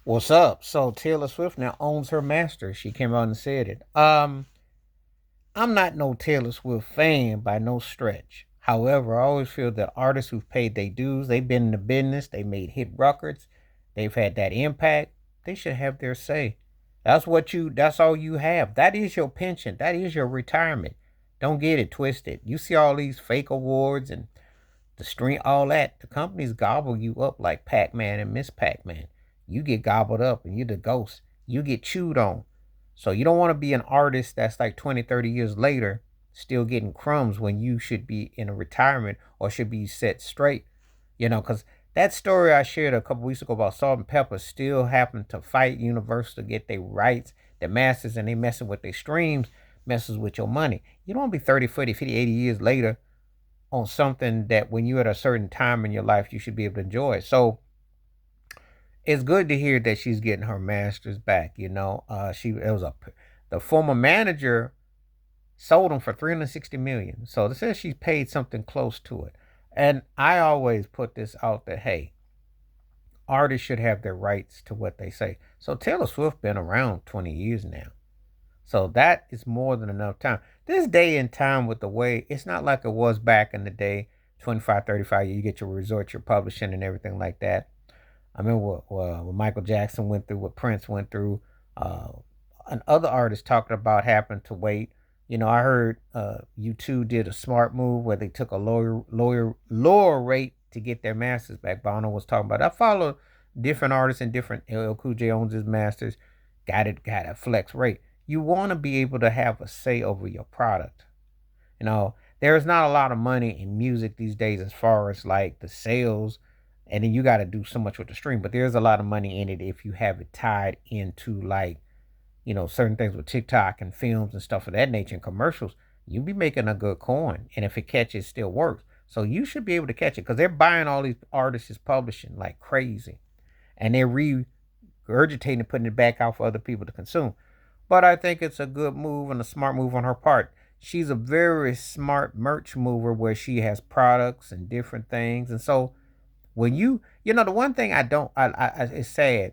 What's up? So Taylor Swift now owns her master. She came out and said it. I'm not no Taylor Swift fan by no stretch. However, I always feel that artists who've paid their dues, they've been in the business, they made hit records, they've had that impact, they should have their say. That's all you have. That is your pension. That is your retirement. Don't get it twisted. You see all these fake awards and the stream, all that. The companies gobble you up like Pac-Man and Miss Pac-Man. You get gobbled up and you're the ghost. You get chewed on. So you don't want to be an artist that's like 20, 30 years later still getting crumbs when you should be in a retirement or should be set straight. Because that story I shared a couple weeks ago about Salt and Pepper still happened to fight Universal to get their rights, the masters, and they messing with their streams, messes with your money. You don't want to be 30, 40, 50, 80 years later on something that when you're at a certain time in your life, you should be able to enjoy. So it's good to hear that she's getting her masters back. The former manager sold them for 360 million. So it says she's paid something close to it. And I always put this out that hey, artists should have their rights to what they say. So Taylor Swift been around 20 years now. So that is more than enough time. This day and time with the way, it's not like it was back in the day, 25, 35 years, you get your resort, your publishing and everything like that. I remember what Michael Jackson went through, what Prince went through, uh, and other artists talking about having to wait. I heard U2 did a smart move where they took a lower rate to get their masters back. Bono was talking about. I follow different artists and different. LL Cool J owns his masters. Got a flex rate. You want to be able to have a say over your product. There's not a lot of money in music these days as far as like the sales, and then you got to do so much with the stream. But there's a lot of money in it if you have it tied into like certain things with TikTok and films and stuff of that nature and commercials. You be making a good coin, and if it catches, it still works. So you should be able to catch it because they're buying all these artists' publishing like crazy, and they're regurgitating and putting it back out for other people to consume. But I think it's a good move and a smart move on her part. She's a very smart merch mover where she has products and different things. And so when the one thing I don't, it's sad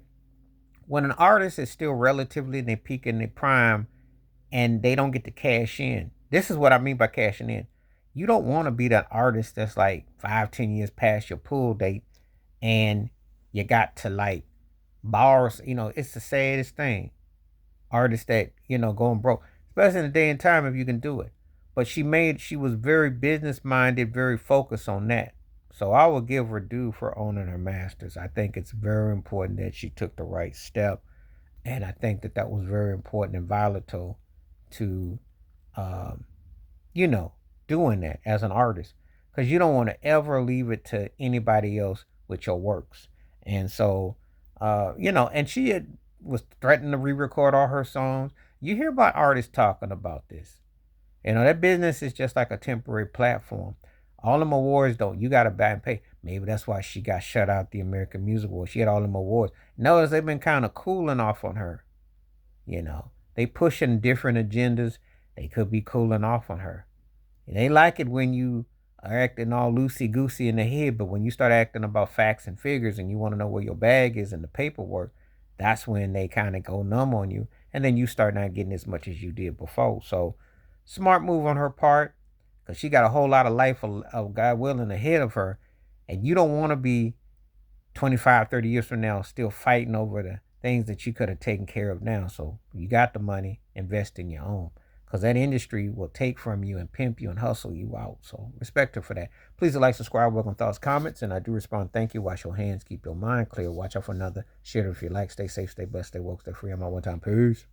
when an artist is still relatively in their peak in their prime and they don't get to cash in. This is what I mean by cashing in. You don't want to be that artist that's like 5, 10 years past your pull date and you got to like borrow. It's the saddest thing artists that going broke, especially in the day and time if you can do it. But she was very business minded, very focused on that. So I will give her due for owning her masters. I think it's very important that she took the right step, and I think that that was very important and volatile to, um, you know, doing that as an artist because you don't want to ever leave it to anybody else with your works. And so, and she was threatening to re-record all her songs. You hear about artists talking about this. That business is just like a temporary platform. All them awards don't. You got to buy and pay. Maybe that's why she got shut out the American Music Awards. She had all them awards. Notice they've been kind of cooling off on her. They pushing different agendas. They could be cooling off on her. And they like it when you are acting all loosey goosey in the head, but when you start acting about facts and figures and you want to know where your bag is in the paperwork, that's when they kind of go numb on you. And then you start not getting as much as you did before. So, smart move on her part because she got a whole lot of life of God willing ahead of her. And you don't want to be 25, 30 years from now still fighting over the things that you could have taken care of now. So you got the money, invest in your own. Because that industry will take from you and pimp you and hustle you out. So respect her for that. Please like, subscribe, welcome thoughts, comments, and I do respond. Thank you. Wash your hands, keep your mind clear. Watch out for another. Share it if you like. Stay safe, stay blessed, stay woke, stay free. I'm out one time. Peace.